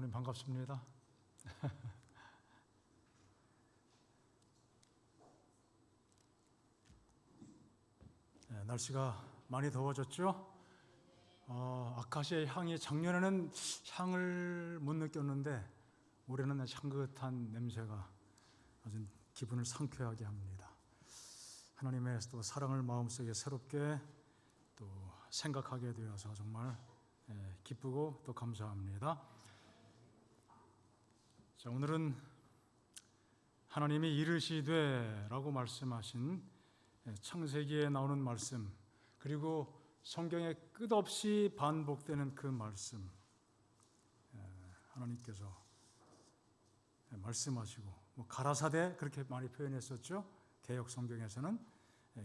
장로님 반갑습니다. 네, 날씨가 많이 더워졌죠? 아카시아의 향이 작년에는 향을 못 느꼈는데 올해는 향긋한 냄새가 아주 기분을 상쾌하게 합니다. 하나님의 또 사랑을 마음속에 새롭게 또 생각하게 되어서 정말 기쁘고 또 감사합니다. 자, 오늘은 하나님이 이르시되라고 말씀하신 창세기에 나오는 말씀, 그리고 성경에 끝없이 반복되는 그 말씀, 하나님께서 말씀하시고 가라사대 그렇게 많이 표현했었죠. 개역 성경에서는,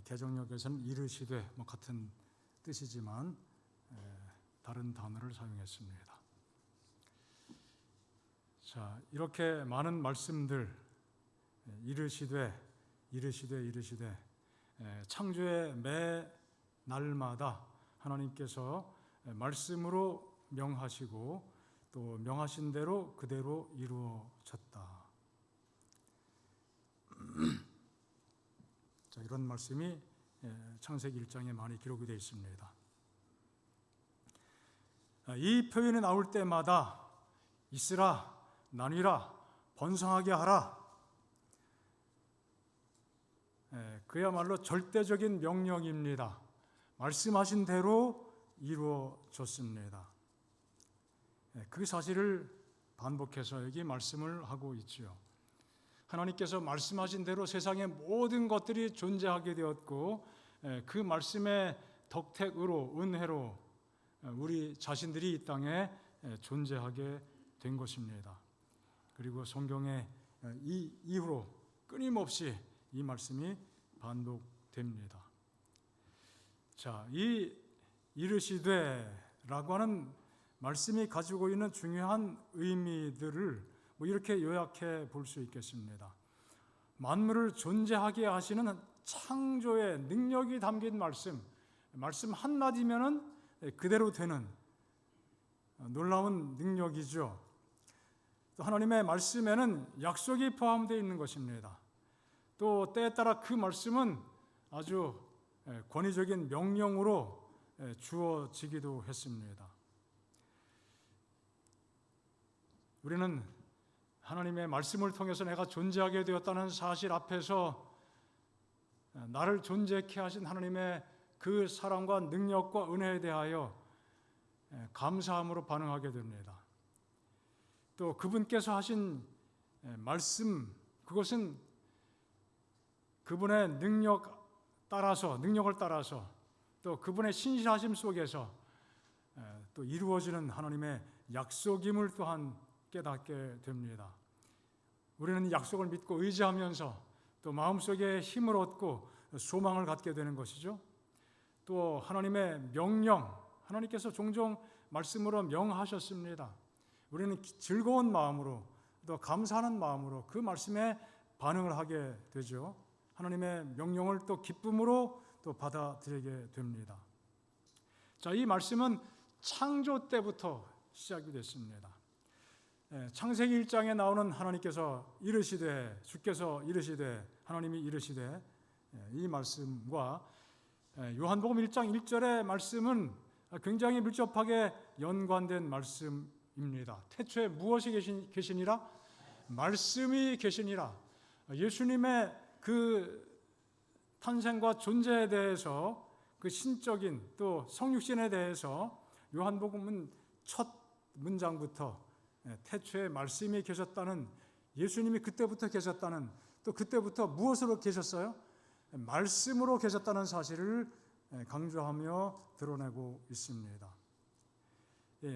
개정역에서는 이르시되 같은 뜻이지만 다른 단어를 사용했습니다. 자, 이렇게 많은 말씀들, 이르시되 창조의 매 날마다 하나님께서 말씀으로 명하시고 또 명하신 대로 그대로 이루어졌다. 자, 이런 말씀이 창세기 1장에 많이 기록이 되어 있습니다. 이 표현이 나올 때마다 있으라, 나뉘라, 번성하게 하라, 그야말로 절대적인 명령입니다. 말씀하신 대로 이루어졌습니다. 그 사실을 반복해서 여기 말씀을 하고 있지요. 하나님께서 말씀하신 대로 세상의 모든 것들이 존재하게 되었고, 그 말씀의 덕택으로, 은혜로 우리 자신들이 이 땅에 존재하게 된 것입니다. 그리고 성경에 이 이후로 끊임없이 이 말씀이 반복됩니다. 자, 이 이르시되라고 하는 말씀이 가지고 있는 중요한 의미들을 이렇게 요약해 볼 수 있겠습니다. 만물을 존재하게 하시는 창조의 능력이 담긴 말씀 한마디면은 그대로 되는 놀라운 능력이죠. 또 하나님의 말씀에는 약속이 포함되어 있는 것입니다. 또 때에 따라 그 말씀은 아주 권위적인 명령으로 주어지기도 했습니다. 우리는 하나님의 말씀을 통해서 내가 존재하게 되었다는 사실 앞에서 나를 존재케 하신 하나님의 그 사랑과 능력과 은혜에 대하여 감사함으로 반응하게 됩니다. 또 그분께서 하신 말씀, 그것은 그분의 능력을 따라서 또 그분의 신실하심 속에서 또 이루어지는 하나님의 약속임을 또한 깨닫게 됩니다. 우리는 약속을 믿고 의지하면서 또 마음속에 힘을 얻고 소망을 갖게 되는 것이죠. 또 하나님의 명령, 하나님께서 종종 말씀으로 명하셨습니다. 우리는 즐거운 마음으로 또 감사하는 마음으로 그 말씀에 반응을 하게 되죠. 하나님의 명령을 또 기쁨으로 또 받아들이게 됩니다. 자, 이 말씀은 창조 때부터 시작이 됐습니다. 창세기 1장에 나오는 하나님께서 이르시되, 주께서 이르시되, 하나님이 이르시되, 이 말씀과 요한복음 1장 1절의 말씀은 굉장히 밀접하게 연관된 말씀입니다. 태초에 무엇이 계시니라? 말씀이 계시니라. 예수님의 그 탄생과 존재에 대해서, 그 신적인 또 성육신에 대해서 요한복음은 첫 문장부터 태초에 말씀이 계셨다는, 예수님이 그때부터 계셨다는, 또 그때부터 무엇으로 계셨어요? 말씀으로 계셨다는 사실을 강조하며 드러내고 있습니다.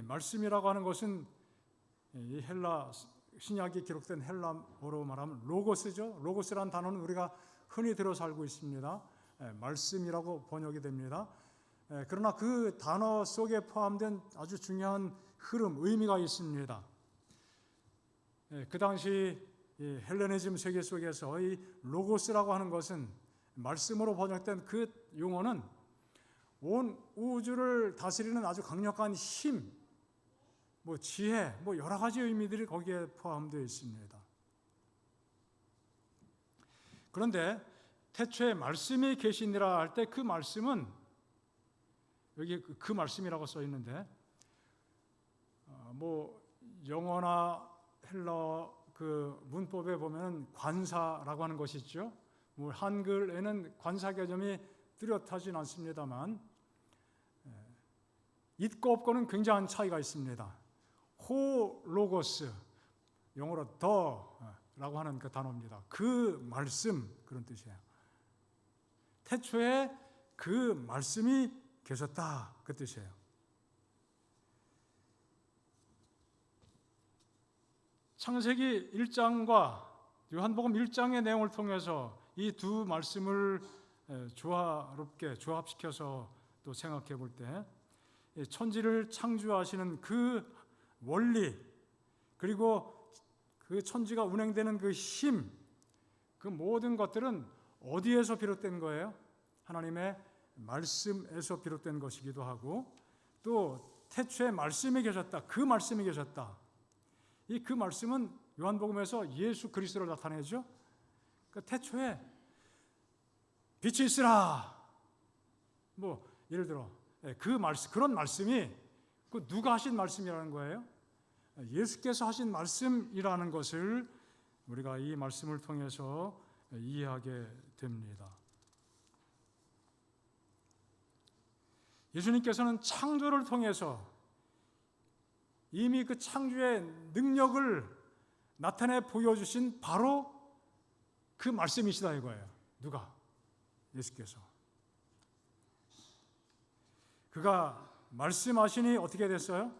말씀이라고 하는 것은 이 헬라 신약이 기록된 헬라어로 말하면 로고스죠. 로고스라는 단어는 우리가 흔히 들어 살고 있습니다. 말씀이라고 번역이 됩니다. 그러나 그 단어 속에 포함된 아주 중요한 흐름, 의미가 있습니다. 그 당시 헬레니즘 세계 속에서 이 로고스라고 하는 것은, 말씀으로 번역된 그 용어는 온 우주를 다스리는 아주 강력한 힘, 뭐 지혜, 뭐 여러 가지 의미들이 거기에 포함되어 있습니다. 그런데 태초에 말씀이 계시니라 할 때 그 말씀은 여기 그 말씀이라고 써 있는데 뭐 영어나 헬러 그 문법에 보면 관사라고 하는 것이 있죠. 뭐 한글에는 관사 개념이 뚜렷하진 않습니다만 있고 없고는 굉장한 차이가 있습니다. 호 로고스, 영어로 더라고 하는 그 단어입니다. 그 말씀, 그런 뜻이에요. 태초에 그 말씀이 계셨다, 그 뜻이에요. 창세기 1장과 요한복음 1장의 내용을 통해서 이 두 말씀을 조화롭게 조합시켜서 또 생각해 볼 때 천지를 창조하시는 그 원리, 그리고 그 천지가 운행되는 그 힘, 그 모든 것들은 어디에서 비롯된 거예요? 하나님의 말씀에서 비롯된 것이기도 하고, 또 태초에 말씀이 계셨다, 그 말씀이 계셨다. 이 그 말씀은 요한복음에서 예수 그리스도를 나타내죠. 그 태초에 빛이 있으라. 뭐 예를 들어 그 말씀, 그런 말씀이 그 누가 하신 말씀이라는 거예요? 예수께서 하신 말씀이라는 것을 우리가 이 말씀을 통해서 이해하게 됩니다. 예수님께서는 창조를 통해서 이미 그 창조의 능력을 나타내 보여주신 바로 그 말씀이시다 이거예요. 누가? 예수께서. 그가 말씀하시니 어떻게 됐어요?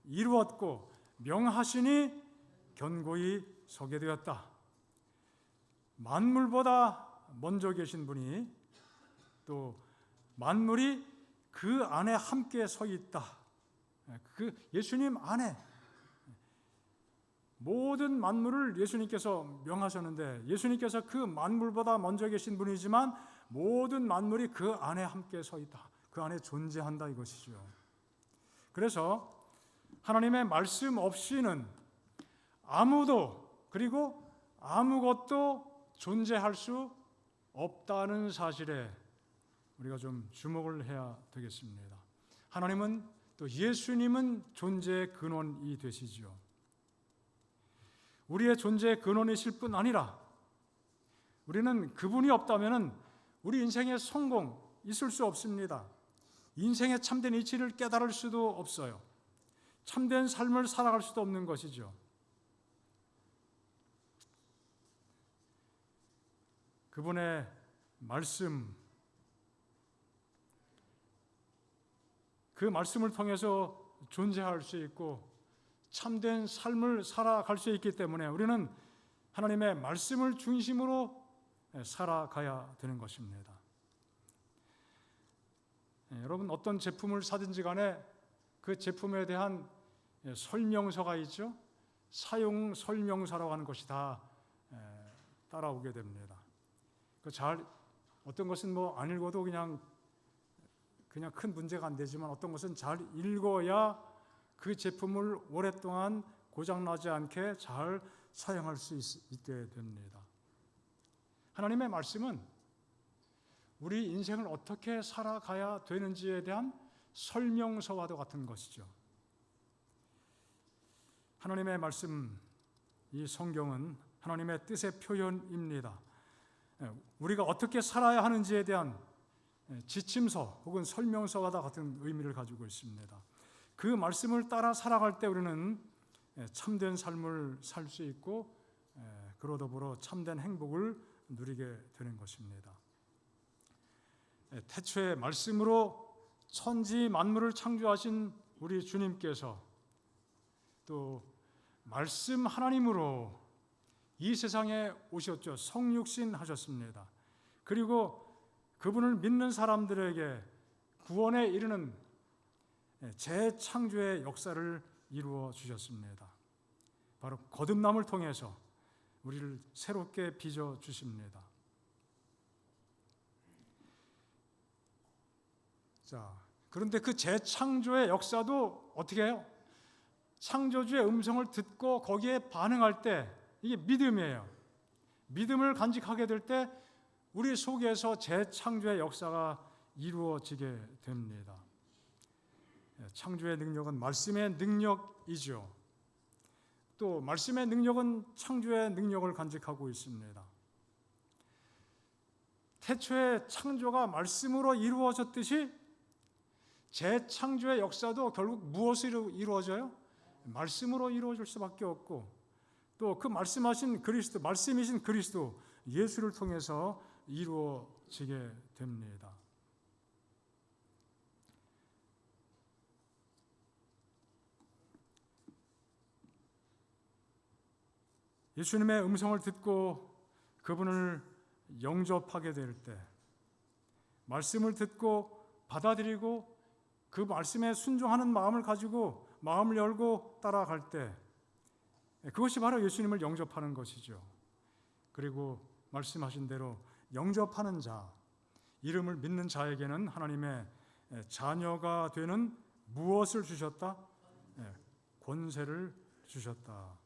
이루었고 명하시니 견고히 서게 되었다. 만물보다 먼저 계신 분이 또 만물이 그 안에 함께 서 있다. 그 예수님 안에 모든 만물을 예수님께서 명하셨는데, 예수님께서 그 만물보다 먼저 계신 분이지만 모든 만물이 그 안에 함께 서 있다. 그 안에 존재한다 이것이죠. 그래서 하나님의 말씀 없이는 아무도, 그리고 아무것도 존재할 수 없다는 사실에 우리가 좀 주목을 해야 되겠습니다. 하나님은 또 예수님은 존재의 근원이 되시죠. 우리의 존재의 근원이실 뿐 아니라 우리는 그분이 없다면 우리 인생의 성공 있을 수 없습니다. 인생의 참된 이치를 깨달을 수도 없어요. 참된 삶을 살아갈 수도 없는 것이죠. 그분의 말씀, 그 말씀을 통해서 존재할 수 있고 참된 삶을 살아갈 수 있기 때문에 우리는 하나님의 말씀을 중심으로 살아가야 되는 것입니다. 여러분 어떤 제품을 사든지 간에 그 제품에 대한 설명서가 있죠. 사용 설명서라고 하는 것이 다 따라오게 됩니다. 어떤 것은 뭐 안 읽어도 그냥 큰 문제가 안 되지만 어떤 것은 잘 읽어야 그 제품을 오랫동안 고장나지 않게 잘 사용할 수 있게 됩니다. 하나님의 말씀은 우리 인생을 어떻게 살아가야 되는지에 대한 설명서와도 같은 것이죠. 하나님의 말씀, 이 성경은 하나님의 뜻의 표현입니다. 우리가 어떻게 살아야 하는지에 대한 지침서 혹은 설명서와 같은 의미를 가지고 있습니다. 그 말씀을 따라 살아갈 때 우리는 참된 삶을 살 수 있고 그로 더불어 참된 행복을 누리게 되는 것입니다. 태초의 말씀으로 천지 만물을 창조하신 우리 주님께서 또 말씀 하나님으로 이 세상에 오셨죠. 성육신 하셨습니다. 그리고 그분을 믿는 사람들에게 구원에 이르는 재창조의 역사를 이루어 주셨습니다. 바로 거듭남을 통해서 우리를 새롭게 빚어 주십니다. 자, 그런데 그 재창조의 역사도 어떻게 해요? 창조주의 음성을 듣고 거기에 반응할 때 이게 믿음이에요. 믿음을 간직하게 될 때 우리 속에서 재창조의 역사가 이루어지게 됩니다. 창조의 능력은 말씀의 능력이죠. 또 말씀의 능력은 창조의 능력을 간직하고 있습니다. 태초에 창조가 말씀으로 이루어졌듯이 재창조의 역사도 결국 무엇으로 이루어져요? 말씀으로 이루어질 수밖에 없고, 또 그 말씀하신 그리스도, 말씀이신 그리스도 예수를 통해서 이루어지게 됩니다. 예수님의 음성을 듣고 그분을 영접하게 될 때, 말씀을 듣고 받아들이고 그 말씀에 순종하는 마음을 가지고 마음을 열고 따라갈 때, 그것이 바로 예수님을 영접하는 것이죠. 그리고 말씀하신 대로 영접하는 자, 이름을 믿는 자에게는 하나님의 자녀가 되는 무엇을 주셨다? 권세를 주셨다.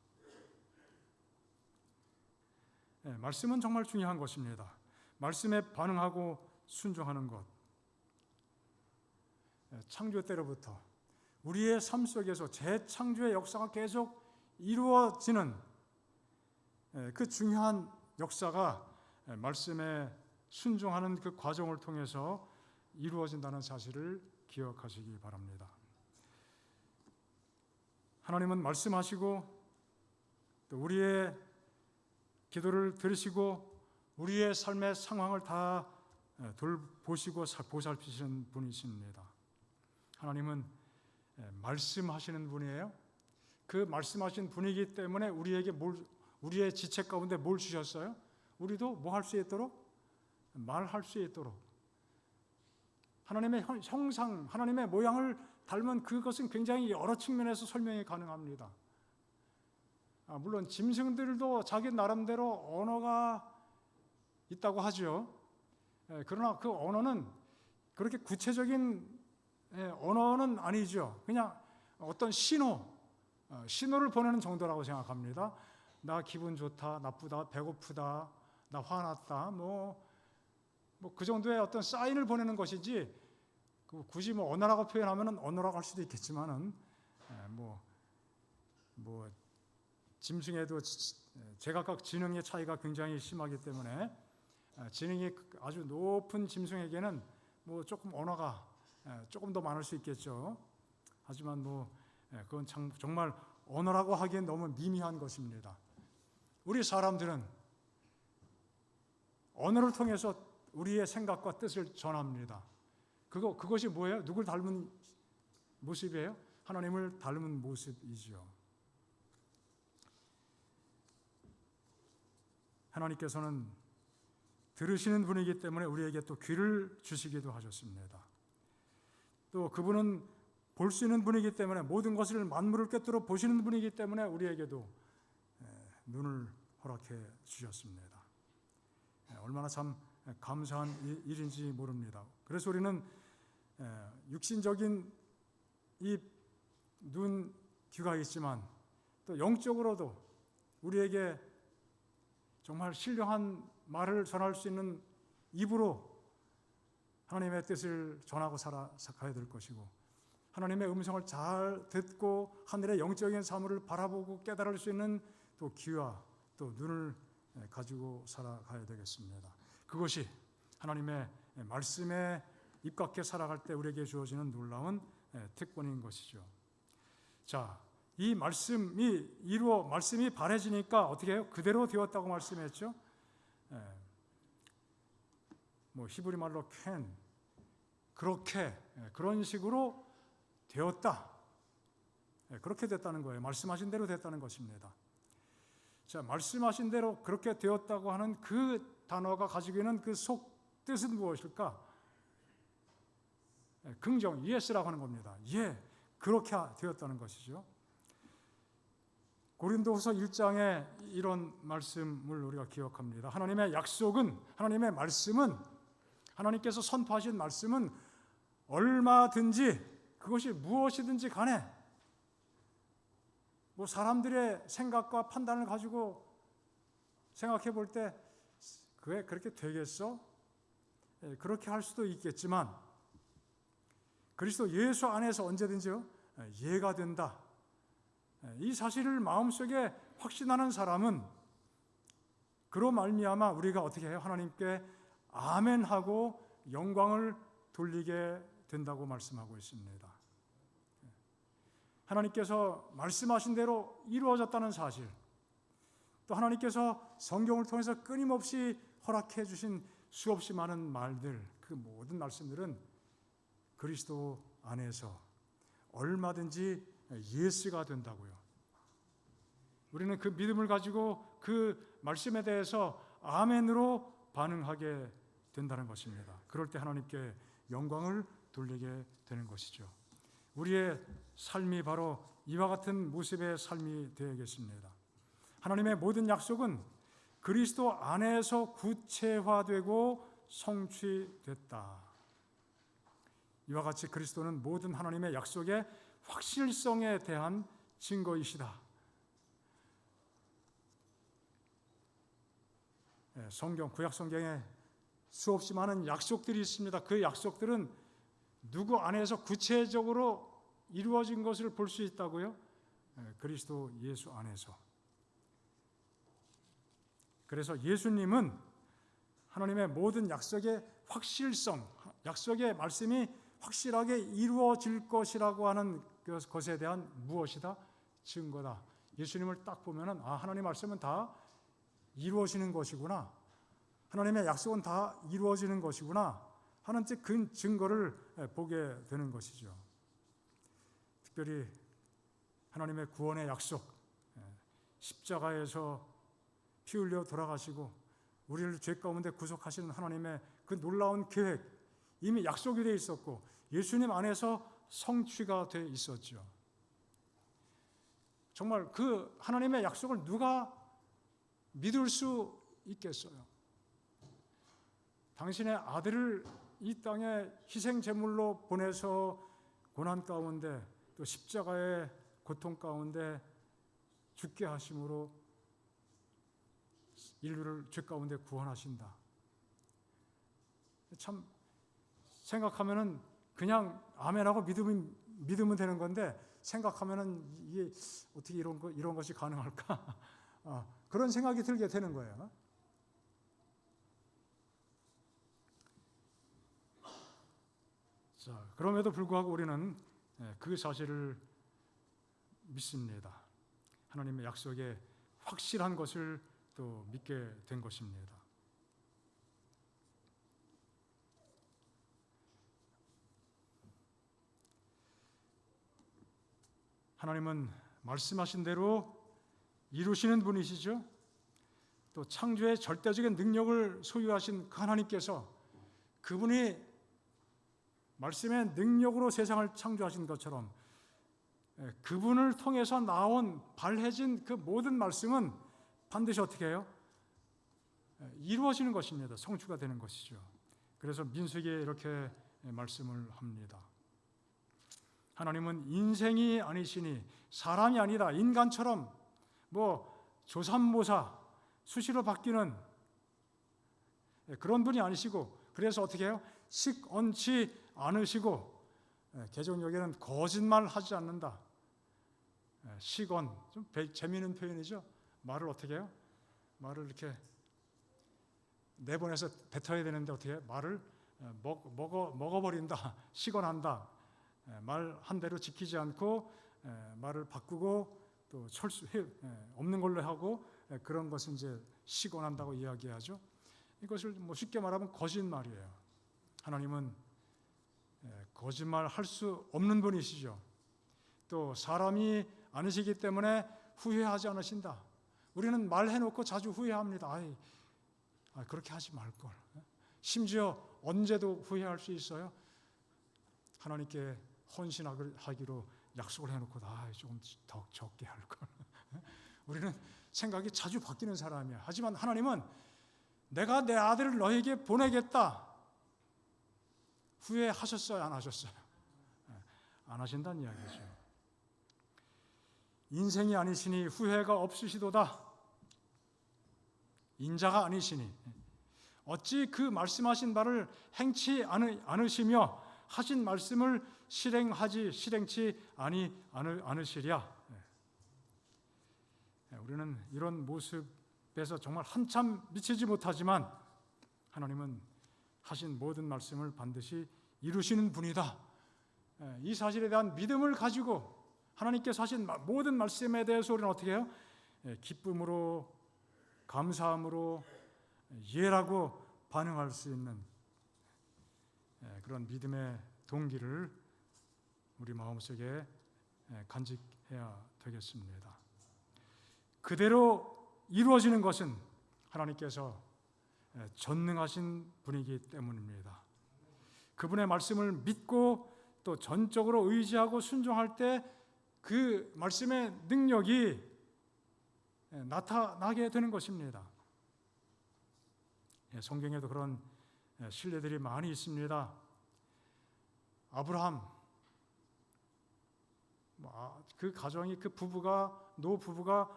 말씀은 정말 중요한 것입니다. 말씀에 반응하고 순종하는 것. 창조 때로부터 우리의 삶 속에서 재창조의 역사가 계속 이루어지는 그 중요한 역사가 말씀에 순종하는 그 과정을 통해서 이루어진다는 사실을 기억하시기 바랍니다. 하나님은 말씀하시고 또 우리의 기도를 들으시고 우리의 삶의 상황을 다 돌보시고 보살피시는 분이십니다. 하나님은 말씀하시는 분이에요. 그 말씀하신 분이기 때문에 우리에게 우리의 지체 가운데 뭘 주셨어요? 우리도 뭐 할 수 있도록? 말할 수 있도록. 하나님의 형상, 하나님의 모양을 닮은 그것은 굉장히 여러 측면에서 설명이 가능합니다. 물론 짐승들도 자기 나름대로 언어가 있다고 하죠. 그러나 그 언어는 그렇게 구체적인 언어는 아니죠. 그냥 어떤 신호를 보내는 정도라고 생각합니다. 나 기분 좋다, 나쁘다, 배고프다, 나 화났다, 뭐 그 정도의 어떤 사인을 보내는 것이지, 굳이 뭐 언어라고 표현하면은 언어라고 할 수도 있겠지만은, 짐승에도 제각각 지능의 차이가 굉장히 심하기 때문에 지능이 아주 높은 짐승에게는 뭐 조금 언어가 조금 더 많을 수 있겠죠. 하지만 그건 정말 언어라고 하기엔 너무 미미한 것입니다. 우리 사람들은 언어를 통해서 우리의 생각과 뜻을 전합니다. 그것이 뭐예요? 누굴 닮은 모습이에요? 하나님을 닮은 모습이죠. 하나님께서는 들으시는 분이기 때문에 우리에게 또 귀를 주시기도 하셨습니다. 또 그분은 볼 수 있는 분이기 때문에 모든 것을 만물을 꿰뚫어 보시는 분이기 때문에 우리에게도 눈을 허락해 주셨습니다. 얼마나 참 감사한 일인지 모릅니다. 그래서 우리는 육신적인 이 눈, 귀가 있지만 또 영적으로도 우리에게 정말 신령한 말을 전할 수 있는 입으로 하나님의 뜻을 전하고 살아가야 될 것이고, 하나님의 음성을 잘 듣고 하늘의 영적인 사물을 바라보고 깨달을 수 있는 또 귀와 또 눈을 가지고 살아가야 되겠습니다. 그것이 하나님의 말씀에 입각해 살아갈 때 우리에게 주어지는 놀라운 특권인 것이죠. 자, 이 말씀이 바래지니까 어떻게 해요? 그대로 되었다고 말씀했죠. 히브리 말로 그렇게 그런 식으로 되었다. 그렇게 됐다는 거예요. 말씀하신 대로 됐다는 것입니다. 자, 말씀하신 대로 그렇게 되었다고 하는 그 단어가 가지고 있는 그 속 뜻은 무엇일까? 긍정, yes라고 하는 겁니다. 그렇게 되었다는 것이죠. 고린도후서 1장에 이런 말씀을 우리가 기억합니다. 하나님의 약속은, 하나님의 말씀은, 하나님께서 선포하신 말씀은 얼마든지 그것이 무엇이든지 간에 뭐 사람들의 생각과 판단을 가지고 생각해 볼 때 그게 그렇게 되겠어? 그렇게 할 수도 있겠지만 그리스도 예수 안에서 언제든지요 이해가 된다. 이 사실을 마음속에 확신하는 사람은 그로 말미암아 우리가 어떻게 해요? 하나님께 아멘하고 영광을 돌리게 된다고 말씀하고 있습니다. 하나님께서 말씀하신 대로 이루어졌다는 사실, 또 하나님께서 성경을 통해서 끊임없이 허락해 주신 수없이 많은 말들, 그 모든 말씀들은 그리스도 안에서 얼마든지 예스가 된다고요. 우리는 그 믿음을 가지고 그 말씀에 대해서 아멘으로 반응하게 된다는 것입니다. 그럴 때 하나님께 영광을 돌리게 되는 것이죠. 우리의 삶이 바로 이와 같은 모습의 삶이 되겠습니다. 하나님의 모든 약속은 그리스도 안에서 구체화되고 성취됐다. 이와 같이 그리스도는 모든 하나님의 약속의 확실성에 대한 증거이시다. 성경, 구약 성경에 수없이 많은 약속들이 있습니다. 그 약속들은 누구 안에서 구체적으로 이루어진 것을 볼 수 있다고요? 그리스도 예수 안에서. 그래서 예수님은 하나님의 모든 약속의 확실성, 약속의 말씀이 확실하게 이루어질 것이라고 하는 것에 대한 무엇이다? 증거다. 예수님을 딱 보면은 하나님 말씀은 다 이루어지는 것이구나. 하나님의 약속은 다 이루어지는 것이구나 하는 그 증거를 보게 되는 것이죠. 특별히 하나님의 구원의 약속, 십자가에서 피 흘려 돌아가시고 우리를 죄 가운데 구속하시는 하나님의 그 놀라운 계획, 이미 약속이 되어 있었고 예수님 안에서 성취가 되어 있었죠. 정말 그 하나님의 약속을 누가 믿을 수 있겠어요? 당신의 아들을 이 땅에 희생 제물로 보내서 고난 가운데 또 십자가의 고통 가운데 죽게 하심으로 인류를 죄 가운데 구원하신다. 참 생각하면은 그냥 아멘하고 믿으면 되는 건데 생각하면은 이게 어떻게 이런 것이 가능할까? 그런 생각이 들게 되는 거예요. 자, 그럼에도 불구하고 우리는 그 사실을 믿습니다. 하나님의 약속에 확실한 것을 또 믿게 된 것입니다. 하나님은 말씀하신 대로 이루시는 분이시죠. 또 창조의 절대적인 능력을 소유하신 그 하나님께서 그분이 말씀의 능력으로 세상을 창조하신 것처럼 그분을 통해서 나온 발해진 그 모든 말씀은 반드시 어떻게 해요? 이루어지는 것입니다. 성취가 되는 것이죠. 그래서 민수기에 이렇게 말씀을 합니다. 하나님은 인생이 아니시니 사람이 아니라 인간처럼 조삼모사 수시로 바뀌는 그런 분이 아니시고 그래서 어떻게 해요? 식언치 않으시고 개종역에는 거짓말하지 않는다. 식언 좀 재미있는 표현이죠. 말을 어떻게 해요? 말을 이렇게 내보내서 뱉어야 되는데 어떻게 해요? 말을 먹어버린다. 식언한다. 말 한 대로 지키지 않고 말을 바꾸고 또 없는 걸로 하고 그런 것은 이제 식언한다고 이야기하죠. 이것을 쉽게 말하면 거짓말이에요. 하나님은 거짓말 할 수 없는 분이시죠. 또 사람이 아니시기 때문에 후회하지 않으신다. 우리는 말해놓고 자주 후회합니다. 그렇게 하지 말걸. 심지어 언제도 후회할 수 있어요. 하나님께 헌신하기로 약속을 해놓고 조금 더 적게 할걸. 우리는 생각이 자주 바뀌는 사람이야. 하지만 하나님은 내가 내 아들을 너에게 보내겠다. 후회하셨어요? 안 하셨어요? 안 하신다는 이야기죠. 인생이 아니시니 후회가 없으시도다. 인자가 아니시니 어찌 그 말씀하신 바를 행치 않으시며 하신 말씀을 실행치 않으시랴. 우리는 이런 모습에서 정말 한참 미치지 못하지만 하나님은 하신 모든 말씀을 반드시 이루시는 분이다. 이 사실에 대한 믿음을 가지고 하나님께서 하신 모든 말씀에 대해서 우리는 어떻게 해요? 기쁨으로, 감사함으로, 예라고 반응할 수 있는 그런 믿음의 동기를 우리 마음속에 간직해야 되겠습니다. 그대로 이루어지는 것은 하나님께서 전능하신 분이기 때문입니다. 그분의 말씀을 믿고 또 전적으로 의지하고 순종할 때 그 말씀의 능력이 나타나게 되는 것입니다. 성경에도 그런 신뢰들이 많이 있습니다. 아브라함, 그 가정이 노 부부가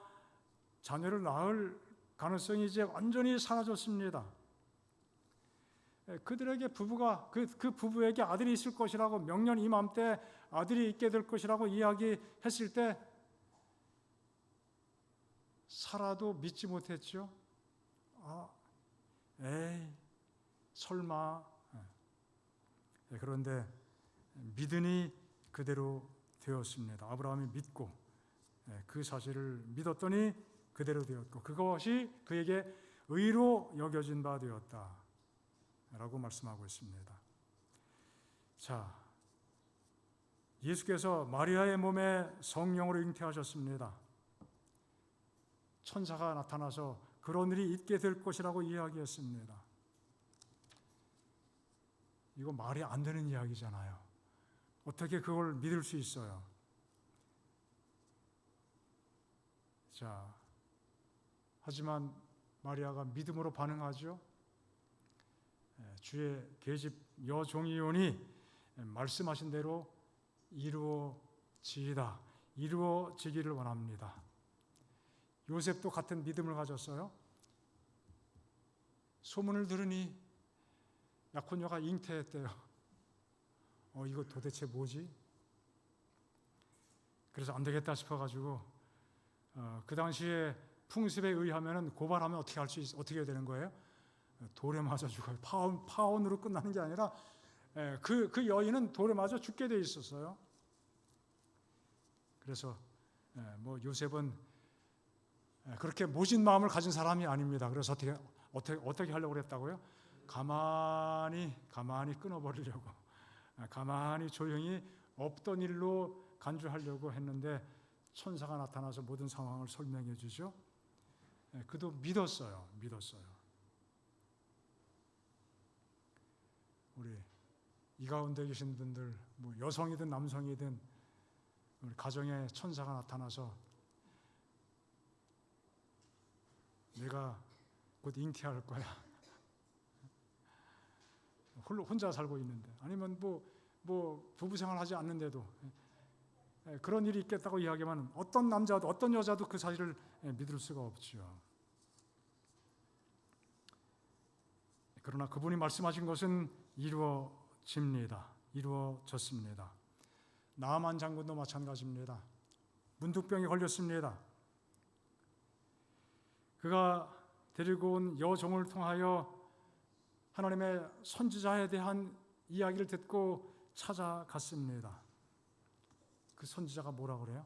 자녀를 낳을 가능성이 이제 완전히 사라졌습니다. 그들에게 그 부부에게 아들이 있을 것이라고 명년 이맘때 아들이 있게 될 것이라고 이야기했을 때 사라도 믿지 못했죠. 설마. 그런데 믿으니 그대로 되었습니다. 아브라함이 믿고 그 사실을 믿었더니 그대로 되었고 그것이 그에게 의로 여겨진 바 되었다 라고 말씀하고 있습니다. 자, 예수께서 마리아의 몸에 성령으로 잉태하셨습니다. 천사가 나타나서 그런 일이 있게 될 것이라고 이야기했습니다. 이거 말이 안 되는 이야기잖아요. 어떻게 그걸 믿을 수 있어요? 자, 하지만 마리아가 믿음으로 반응하죠. 주의 계집 여종이오니 말씀하신 대로 이루어지기를 원합니다. 요셉도 같은 믿음을 가졌어요. 소문을 들으니 약혼녀가 잉태했대요. 이거 도대체 뭐지? 그래서 안 되겠다 싶어가지고 그 당시에 풍습에 의하면 고발하면 어떻게 해야 되는 거예요? 돌에 맞아 죽어요. 파혼으로 끝나는 게 아니라 그 여인은 돌에 맞아 죽게 돼 있었어요. 그래서 요셉은 그렇게 모진 마음을 가진 사람이 아닙니다. 그래서 어떻게 하려고 그랬다고요? 가만히 끊어버리려고, 가만히 조용히 없던 일로 간주하려고 했는데 천사가 나타나서 모든 상황을 설명해 주죠. 그도 믿었어요. 우리 이 가운데 계신 분들, 여성이든 남성이든 우리 가정에 천사가 나타나서 내가 곧 잉태할 거야. 혼자 살고 있는데, 아니면 부부 생활하지 않는데도 그런 일이 있겠다고 이야기하면 어떤 남자도 어떤 여자도 그 사실을 믿을 수가 없죠. 그러나 그분이 말씀하신 것은 이루어졌습니다. 나아만 장군도 마찬가지입니다. 문둥병이 걸렸습니다. 그가 데리고 온 여종을 통하여 하나님의 선지자에 대한 이야기를 듣고 찾아갔습니다. 그 선지자가 뭐라 그래요?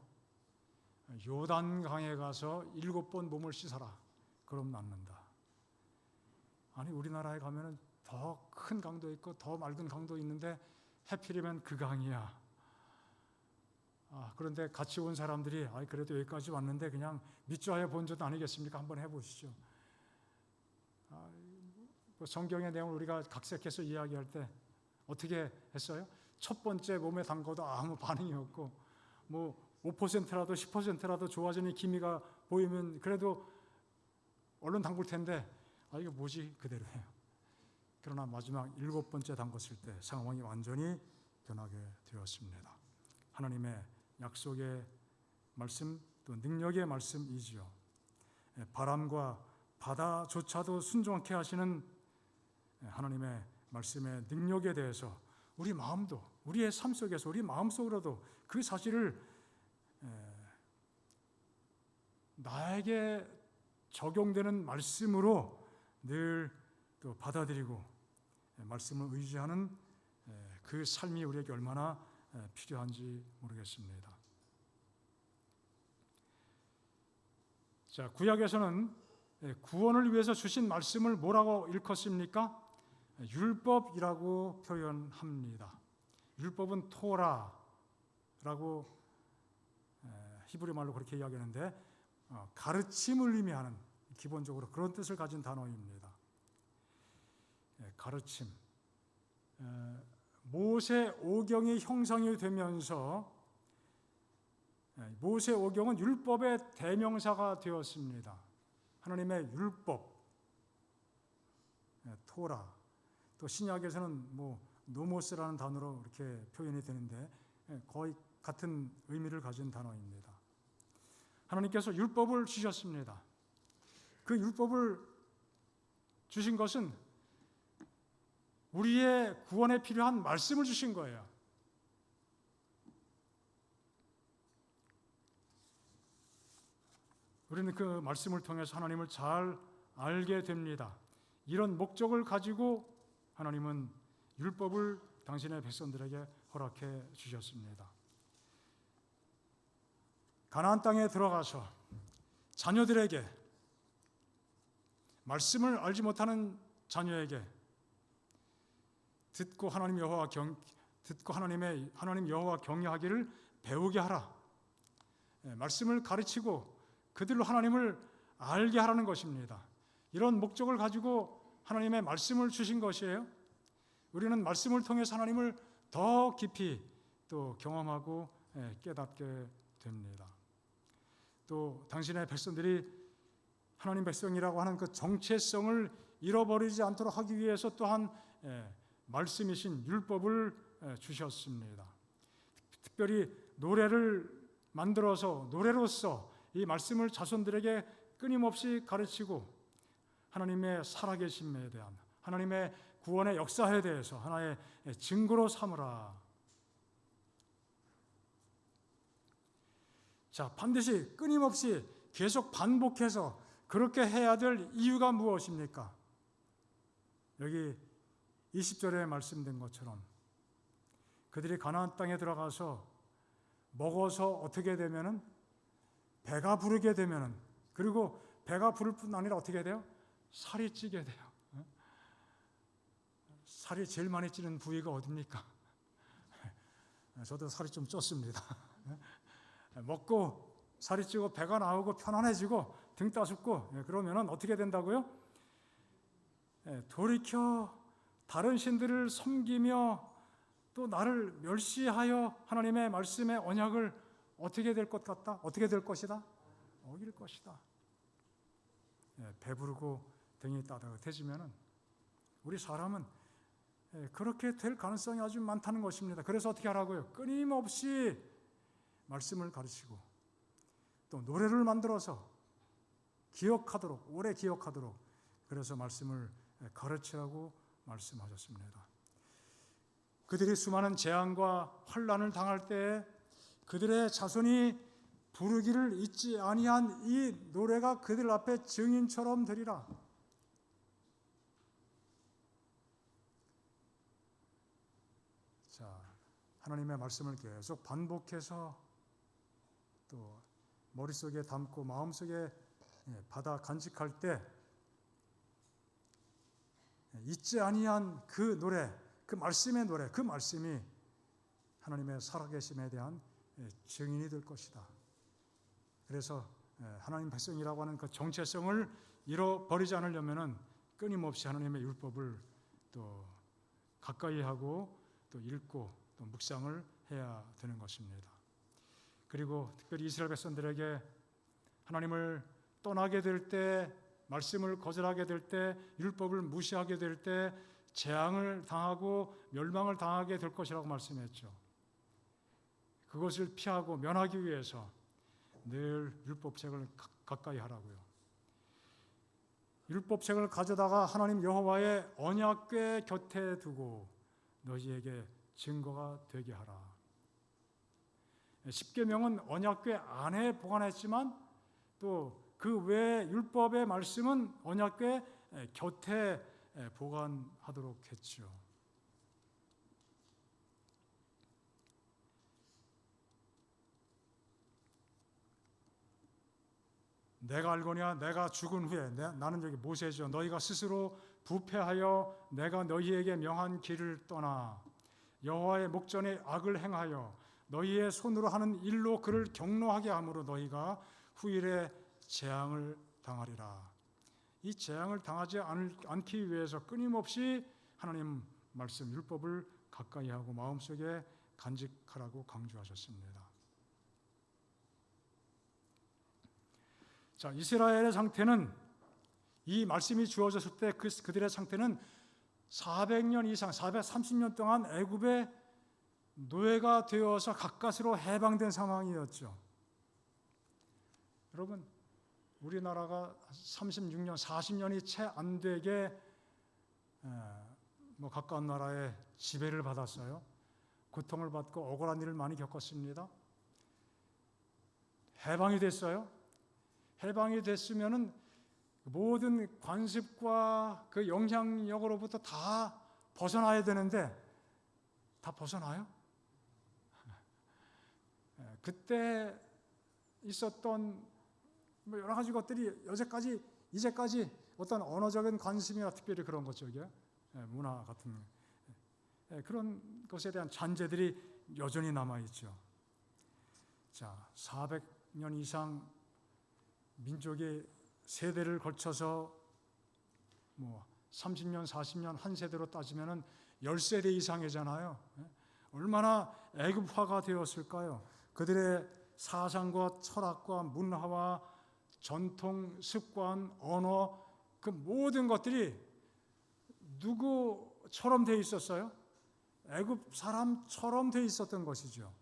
요단강에 가서 7번 몸을 씻어라. 그럼 낫는다. 아니, 우리나라에 가면은 더 큰 강도 있고 더 맑은 강도 있는데 해필이면 그 강이야. 그런데 같이 온 사람들이 그래도 여기까지 왔는데 그냥 밑좌에 본전 아니겠습니까? 한번 해보시죠. 성경의 내용을 우리가 각색해서 이야기할 때 어떻게 했어요? 첫 번째 몸에 담궈도 아무 반응이 없고 5%라도 10%라도 좋아지는 기미가 보이면 그래도 얼른 담글 텐데 이거 뭐지? 그대로 해요. 그러나 마지막 7번째 담궜을 때 상황이 완전히 변하게 되었습니다. 하나님의 약속의 말씀 또 능력의 말씀이지요. 바람과 바다조차도 순종케 하시는 하나님의 말씀의 능력에 대해서 우리 마음도, 우리의 삶 속에서, 우리 마음속으로도 그 사실을 나에게 적용되는 말씀으로 늘 또 받아들이고 말씀을 의지하는 그 삶이 우리에게 얼마나 필요한지 모르겠습니다. 자, 구약에서는 구원을 위해서 주신 말씀을 뭐라고 일컫습니까? 율법이라고 표현합니다. 율법은 토라라고 히브리 말로 그렇게 이야기하는데 가르침을 의미하는 기본적으로 그런 뜻을 가진 단어입니다. 가르침. 모세 오경이 형성이 되면서 모세 오경은 율법의 대명사가 되었습니다. 하나님의 율법, 토라. 또 신약에서는 노모스라는 단어로 이렇게 표현이 되는데 거의 같은 의미를 가진 단어입니다. 하나님께서 율법을 주셨습니다. 그 율법을 주신 것은 우리의 구원에 필요한 말씀을 주신 거예요. 우리는 그 말씀을 통해서 하나님을 잘 알게 됩니다. 이런 목적을 가지고 하나님은 율법을 당신의 백성들에게 허락해 주셨습니다. 가나안 땅에 들어가서 자녀들에게, 말씀을 알지 못하는 자녀에게 듣고 하나님 여호와 경외하기를 배우게 하라. 말씀을 가르치고 그들로 하나님을 알게 하라는 것입니다. 이런 목적을 가지고 하나님의 말씀을 주신 것이에요. 우리는 말씀을 통해서 하나님을 더 깊이 또 경험하고 깨닫게 됩니다. 또 당신의 백성들이 하나님 백성이라고 하는 그 정체성을 잃어버리지 않도록 하기 위해서 또한 말씀이신 율법을 주셨습니다. 특별히 노래를 만들어서 노래로서 이 말씀을 자손들에게 끊임없이 가르치고 하나님의 살아계심에 대한, 하나님의 구원의 역사에 대해서 하나의 증거로 삼으라. 자, 반드시 끊임없이 계속 반복해서 그렇게 해야 될 이유가 무엇입니까? 여기 20절에 말씀된 것처럼 그들이 가나안 땅에 들어가서 먹어서 어떻게 되면은 배가 부르게 되면은, 그리고 배가 부를 뿐 아니라 어떻게 돼요? 살이 찌게 돼요. 살이 제일 많이 찌는 부위가 어디입니까? 저도 살이 좀 쪘습니다. 먹고 살이 찌고 배가 나오고 편안해지고 등 따숩고 그러면은 어떻게 된다고요? 돌이켜 다른 신들을 섬기며 또 나를 멸시하여 하나님의 말씀의 언약을 어떻게 될 것 같다? 어떻게 될 것이다? 어길 것이다. 배부르고 등이 따뜻해지면은 우리 사람은 그렇게 될 가능성이 아주 많다는 것입니다. 그래서 어떻게 하라고요? 끊임없이 말씀을 가르치고 또 노래를 만들어서 기억하도록, 오래 기억하도록, 그래서 말씀을 가르치라고 말씀하셨습니다. 그들이 수많은 재앙과 환난을 당할 때 그들의 자손이 부르기를 잊지 아니한 이 노래가 그들 앞에 증인처럼 되리라. 자, 하나님의 말씀을 계속 반복해서 또 머릿속에 담고 마음속에 받아 간직할 때 잊지 아니한 그 노래, 그 말씀의 노래, 그 말씀이 하나님의 살아계심에 대한 증인이 될 것이다. 그래서 하나님 백성이라고 하는 그 정체성을 잃어버리지 않으려면은 끊임없이 하나님의 율법을 또 가까이 하고 또 읽고 또 묵상을 해야 되는 것입니다. 그리고 특별히 이스라엘 백성들에게 하나님을 떠나게 될 때, 말씀을 거절하게 될 때, 율법을 무시하게 될 때 재앙을 당하고 멸망을 당하게 될 것이라고 말씀했죠. 그것을 피하고 면하기 위해서 늘 율법책을 가까이 하라고요. 율법책을 가져다가 하나님 여호와의 언약궤 곁에 두고 너희에게 증거가 되게 하라. 십계명은 언약궤 안에 보관했지만 또 그 외에 율법의 말씀은 언약궤 곁에 보관하도록 했죠. 내가 알거냐 내가 죽은 후에 나는 여기 모세죠. 너희가 스스로 부패하여 내가 너희에게 명한 길을 떠나 여호와의 목전에 악을 행하여 너희의 손으로 하는 일로 그를 경노하게 함으로 너희가 후일에 재앙을 당하리라. 이 재앙을 당하지 않기 위해서 끊임없이 하나님 말씀 율법을 가까이 하고 마음속에 간직하라고 강조하셨습니다. 자, 이스라엘의 상태는 이 말씀이 주어졌을 때 그들의 상태는 400년 이상 430년 동안 애굽의 노예가 되어서 가까스로 해방된 상황이었죠. 여러분, 우리나라가 36년, 40년이 채 안 되게 가까운 나라의 지배를 받았어요. 고통을 받고 억울한 일을 많이 겪었습니다. 해방이 됐어요. 해방이 됐으면은 모든 관습과 그 영향력으로부터 다 벗어나야 되는데 다 벗어나요? 그때 있었던 여러 가지 것들이 이제까지 어떤 언어적인 관심이나 특별히 그런 것 쪽이요, 문화 같은 그런 것에 대한 잔재들이 여전히 남아 있죠. 자, 400년 이상 민족의 세대를 걸쳐서 30년, 40년 한 세대로 따지면은 10세대 이상이잖아요. 얼마나 애굽화가 되었을까요? 그들의 사상과 철학과 문화와 전통, 습관, 언어 그 모든 것들이 누구처럼 돼 있었어요? 애굽 사람처럼 돼 있었던 것이죠.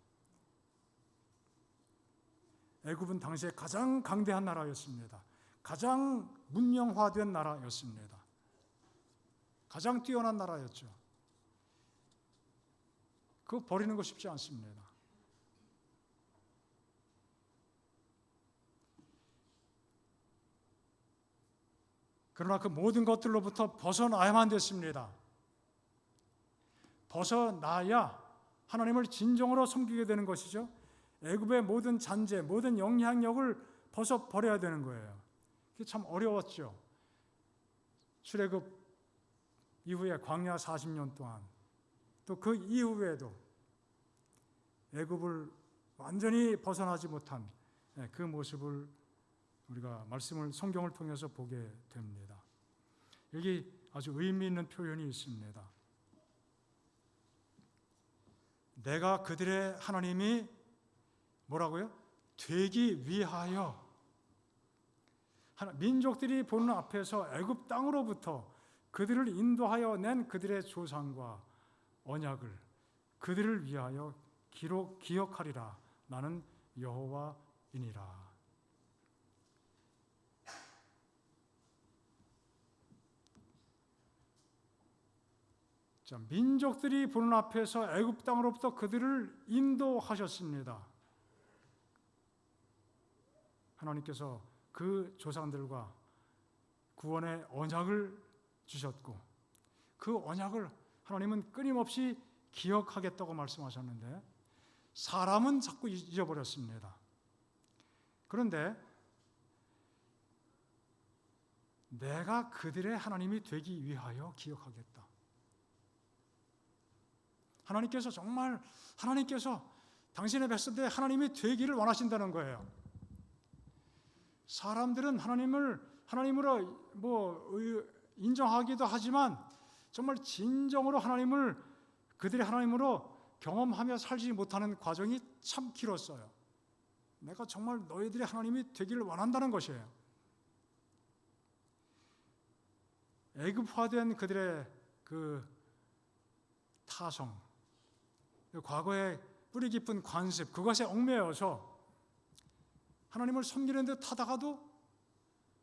애굽은 당시에 가장 강대한 나라였습니다. 가장 문명화된 나라였습니다. 가장 뛰어난 나라였죠. 그거 버리는 거 쉽지 않습니다. 그러나 그 모든 것들로부터 벗어나야만 됐습니다. 벗어나야 하나님을 진정으로 섬기게 되는 것이죠. 애굽의 모든 잔재, 모든 영향력을 벗어버려야 되는 거예요. 그게 참 어려웠죠. 출애굽 이후에 광야 40년 동안 또 그 이후에도 애굽을 완전히 벗어나지 못한 그 모습을 우리가 성경을 통해서 보게 됩니다. 여기 아주 의미 있는 표현이 있습니다. 내가 그들의 하나님이 뭐라고요? 되기 위하여 민족들이 보는 앞에서 애굽 땅으로부터 그들을 인도하여 낸 그들의 조상과 언약을 그들을 위하여 기억하리라. 나는 여호와이니라. 자, 민족들이 보는 앞에서 애굽 땅으로부터 그들을 인도하셨습니다. 하나님께서 그 조상들과 구원의 언약을 주셨고 그 언약을 하나님은 끊임없이 기억하겠다고 말씀하셨는데 사람은 자꾸 잊어버렸습니다. 그런데 내가 그들의 하나님이 되기 위하여 기억하겠다. 하나님께서 당신의 백성들의 하나님이 되기를 원하신다는 거예요. 사람들은 하나님으로 인정하기도 하지만 정말 진정으로 그들의 하나님으로 경험하며 살지 못하는 과정이 참 길었어요. 내가 정말 너희들의 하나님이 되기를 원한다는 것이에요. 애굽화된 그들의 그 타성, 과거의 뿌리 깊은 관습, 그것에 얽매여서 하나님을 섬기는 듯 하다가도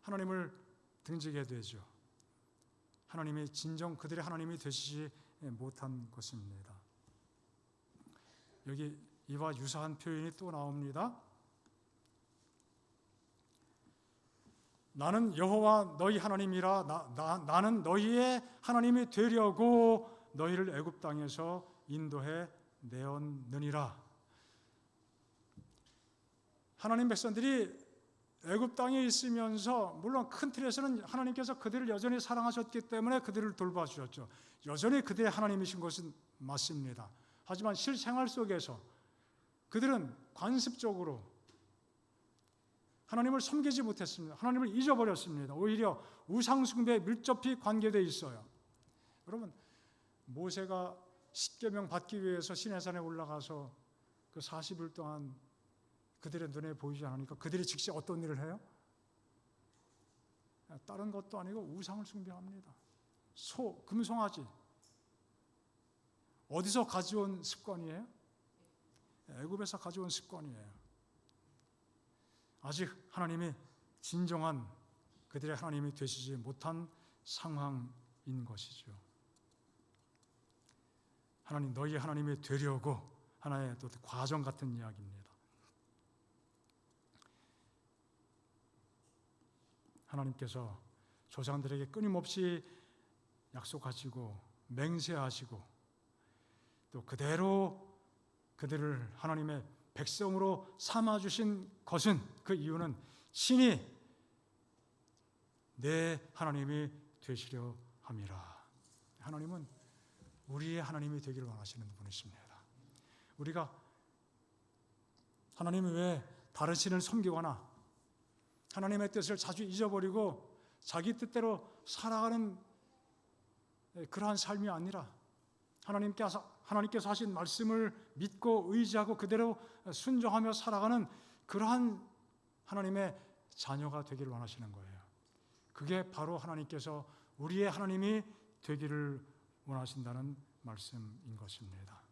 하나님을 등지게 되죠. 하나님이 진정 그들의 하나님이 되시지 못한 것입니다. 여기 이와 유사한 표현이 또 나옵니다. 나는 여호와 너희 하나님이라. 나는 너희의 하나님이 되려고 너희를 애굽 땅에서 인도해 내었느니라. 하나님 백성들이 애굽 땅에 있으면서 물론 큰 틀에서는 하나님께서 그들을 여전히 사랑하셨기 때문에 그들을 돌봐주셨죠. 여전히 그들의 하나님이신 것은 맞습니다. 하지만 실생활 속에서 그들은 관습적으로 하나님을 섬기지 못했습니다. 하나님을 잊어버렸습니다. 오히려 우상 숭배에 밀접히 관계되어 있어요. 여러분, 모세가 십계명 받기 위해서 시내산에 올라가서 그 40일 동안 그들의 눈에 보이지 않으니까 그들이 즉시 어떤 일을 해요? 다른 것도 아니고 우상을 숭배합니다. 소, 금송아지. 어디서 가져온 습관이에요? 애굽에서 가져온 습관이에요. 아직 하나님이 진정한 그들의 하나님이 되시지 못한 상황인 것이죠. 하나님, 너희 하나님이 되려고 하나의 또 과정 같은 이야기입니다. 하나님께서 조상들에게 끊임없이 약속하시고 맹세하시고 또 그대로 그들을 하나님의 백성으로 삼아주신 것은, 그 이유는 신이 내 하나님이 되시려 함이라. 하나님은 우리의 하나님이 되기를 원하시는 분이십니다. 우리가 하나님 외에 다른 신을 섬기거나 하나님의 뜻을 자주 잊어버리고 자기 뜻대로 살아가는 그러한 삶이 아니라 하나님께서 하신 말씀을 믿고 의지하고 그대로 순종하며 살아가는 그러한 하나님의 자녀가 되기를 원하시는 거예요. 그게 바로 하나님께서 우리의 하나님이 되기를 원하신다는 말씀인 것입니다.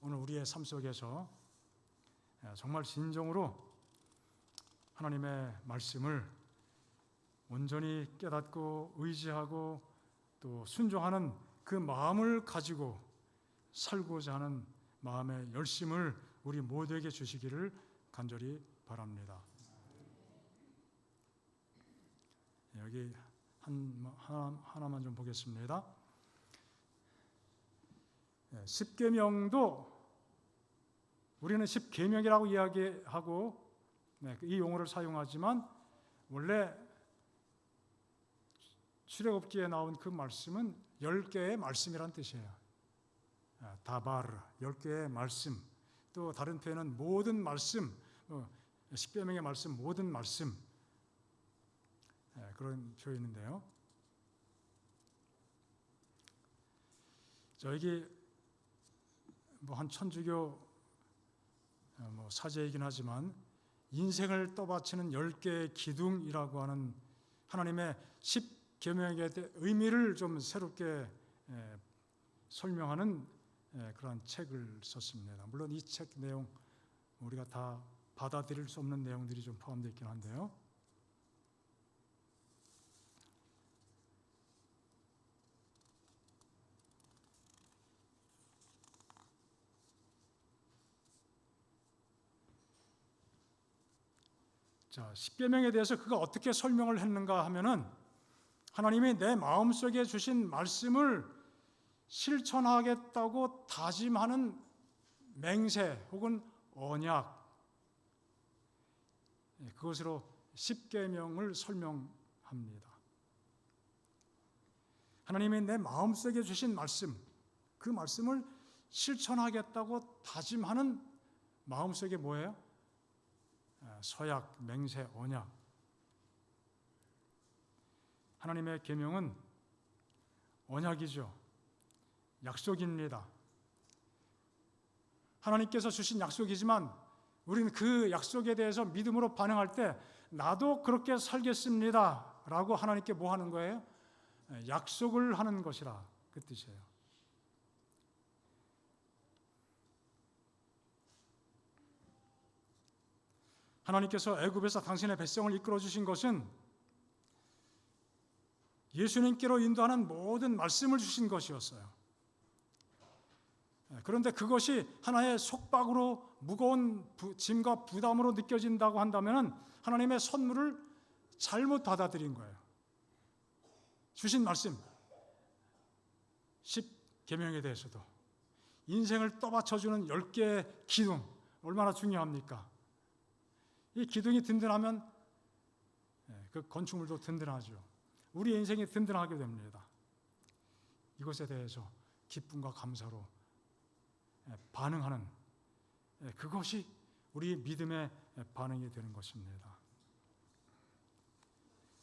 오늘 우리의 삶 속에서 정말 진정으로 하나님의 말씀을 온전히 깨닫고 의지하고 또 순종하는 그 마음을 가지고 살고자 하는 마음의 열심을 우리 모두에게 주시기를 간절히 바랍니다. 여기 하나만 좀 보겠습니다. 십계명도 우리는 십계명이라고 이야기하고 이 용어를 사용하지만 원래 출애굽기에 나온 그 말씀은 10개의 말씀이란 뜻이에요. 다바르, 10개의 말씀. 또 다른 표현은 모든 말씀, 십계명의 말씀, 모든 말씀. 그런 표현인데요. 여기 한 천주교 사제이긴 하지만 인생을 떠받치는 10개의 기둥이라고 하는 하나님의 십계명에 대해 의미를 좀 새롭게 설명하는 그러한 책을 썼습니다. 물론 이 책 내용 우리가 다 받아들일 수 없는 내용들이 좀 포함되어 있긴 한데요. 자, 십계명에 대해서 그가 어떻게 설명을 했는가 하면은 하나님이 내 마음속에 주신 말씀을 실천하겠다고 다짐하는 맹세 혹은 언약, 그것으로 십계명을 설명합니다. 하나님이 내 마음속에 주신 말씀, 그 말씀을 실천하겠다고 다짐하는 마음속에 뭐예요? 서약, 맹세, 언약. 하나님의 계명은 언약이죠. 약속입니다. 하나님께서 주신 약속이지만 우리는 그 약속에 대해서 믿음으로 반응할 때 나도 그렇게 살겠습니다 라고 하나님께 뭐 하는 거예요? 약속을 하는 것이라, 그 뜻이에요. 하나님께서 애굽에서 당신의 백성을 이끌어 주신 것은 예수님께로 인도하는 모든 말씀을 주신 것이었어요. 그런데 그것이 하나의 속박으로 무거운 짐과 부담으로 느껴진다고 한다면 하나님의 선물을 잘못 받아들인 거예요. 주신 말씀 10계명에 대해서도 인생을 떠받쳐주는 10개의 기둥, 얼마나 중요합니까? 이 기둥이 든든하면 그 건축물도 든든하죠. 우리 인생이 든든하게 됩니다. 이것에 대해서 기쁨과 감사로 반응하는 그것이 우리 믿음의 반응이 되는 것입니다.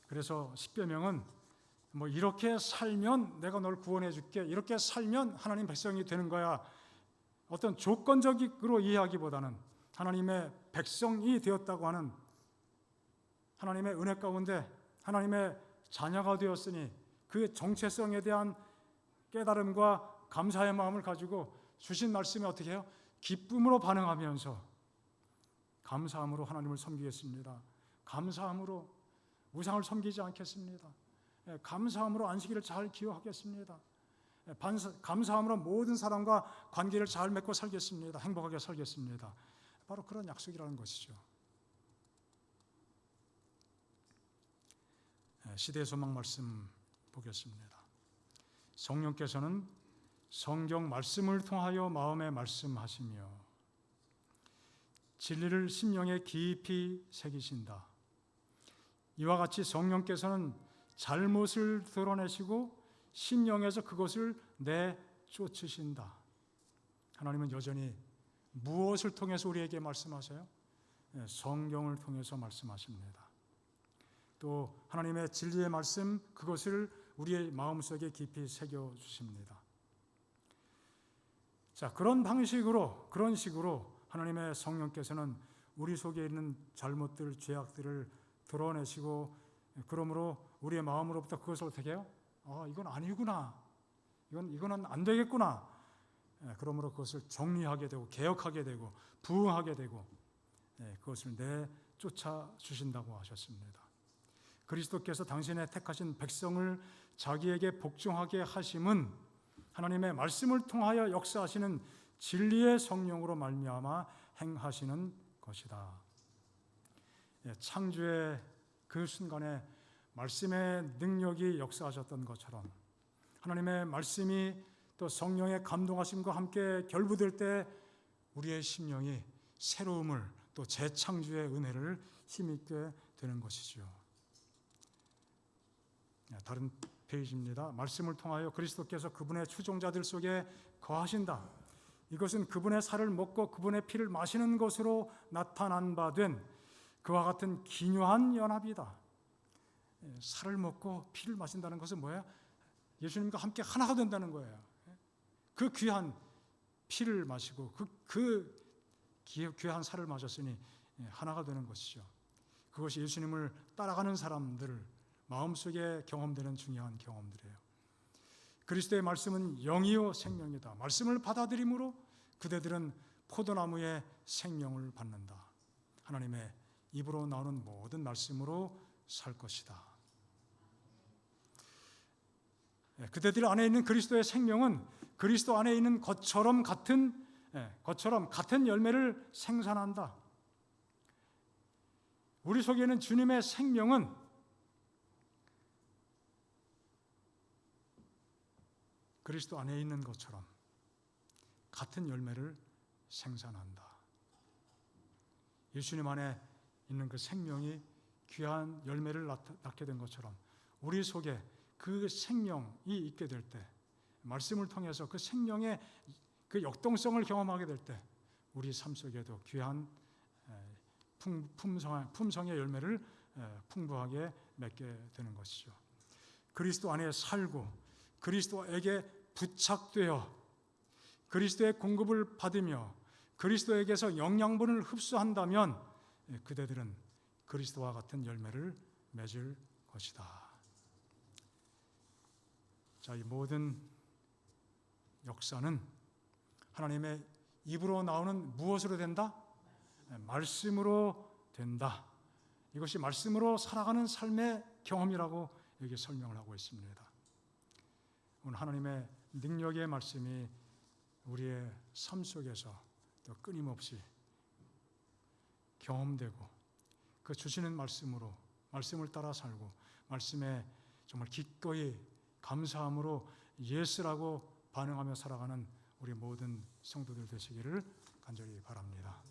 그래서 십계명은 뭐 이렇게 살면 내가 널 구원해 줄게, 이렇게 살면 하나님 백성이 되는 거야, 어떤 조건적으로 이해하기보다는 하나님의 백성이 되었다고 하는 하나님의 은혜 가운데 하나님의 자녀가 되었으니 그 정체성에 대한 깨달음과 감사의 마음을 가지고 주신 말씀에 어떻게 해요? 기쁨으로 반응하면서 감사함으로 하나님을 섬기겠습니다. 감사함으로 우상을 섬기지 않겠습니다. 감사함으로 안식일을 잘 기억하겠습니다. 감사함으로 모든 사람과 관계를 잘 맺고 살겠습니다. 행복하게 살겠습니다. 바로 그런 약속이라는 것이죠. 시대의 소망 말씀 보겠습니다. 성령께서는 성경 말씀을 통하여 마음에 말씀하시며 진리를 심령에 깊이 새기신다. 이와 같이 성령께서는 잘못을 드러내시고 심령에서 그것을 내쫓으신다. 하나님은 여전히 무엇을 통해서 우리에게 말씀하세요? 성경을 통해서 말씀하십니다. 또 하나님의 진리의 말씀, 그것을 우리의 마음속에 깊이 새겨주십니다. 자, 그런 식으로 하나님의 성령께서는 우리 속에 있는 잘못들, 죄악들을 드러내시고, 그러므로 우리의 마음으로부터 그것을 어떻게 해요? 이건 아니구나, 이거는 안 되겠구나. 그러므로 그것을 정리하게 되고 개혁하게 되고 부응하게 되고 그것을 내쫓아 주신다고 하셨습니다. 그리스도께서 당신의 택하신 백성을 자기에게 복종하게 하심은 하나님의 말씀을 통하여 역사하시는 진리의 성령으로 말미암아 행하시는 것이다. 창조의 그 순간에 말씀의 능력이 역사하셨던 것처럼 하나님의 말씀이 또 성령의 감동하심과 함께 결부될 때 우리의 심령이 새로움을 또 재창조의 은혜를 힘있게 되는 것이죠. 다른 페이지입니다. 말씀을 통하여 그리스도께서 그분의 추종자들 속에 거하신다. 이것은 그분의 살을 먹고 그분의 피를 마시는 것으로 나타난 바 된 그와 같은 기묘한 연합이다. 살을 먹고 피를 마신다는 것은 뭐예요? 예수님과 함께 하나가 된다는 거예요. 그 귀한 피를 마시고 그 귀한 살을 마셨으니 하나가 되는 것이죠. 그것이 예수님을 따라가는 사람들 마음속에 경험되는 중요한 경험들이에요. 그리스도의 말씀은 영이요 생명이다. 말씀을 받아들임으로 그대들은 포도나무의 생명을 받는다. 하나님의 입으로 나오는 모든 말씀으로 살 것이다. 그대들 안에 있는 그리스도의 생명은 그리스도 안에 있는 것처럼 같은 열매를 생산한다. 우리 속에 있는 주님의 생명은 그리스도 안에 있는 것처럼 같은 열매를 생산한다. 예수님 안에 있는 그 생명이 귀한 열매를 낳게 된 것처럼 우리 속에 그 생명이 있게 될 때, 말씀을 통해서 그 생명의 그 역동성을 경험하게 될 때 우리 삶 속에도 귀한 품성의 열매를 풍부하게 맺게 되는 것이죠. 그리스도 안에 살고 그리스도에게 부착되어 그리스도의 공급을 받으며 그리스도에게서 영양분을 흡수한다면 그대들은 그리스도와 같은 열매를 맺을 것이다. 자, 이 모든 역사는 하나님의 입으로 나오는 무엇으로 된다? 말씀으로 된다. 이것이 말씀으로 살아가는 삶의 경험이라고 여기 설명을 하고 있습니다. 오늘 하나님의 능력의 말씀이 우리의 삶 속에서 또 끊임없이 경험되고 그 주시는 말씀으로 말씀을 따라 살고 말씀에 정말 기꺼이 감사함으로 예스라고 반응하며 살아가는 우리 모든 성도들 되시기를 간절히 바랍니다.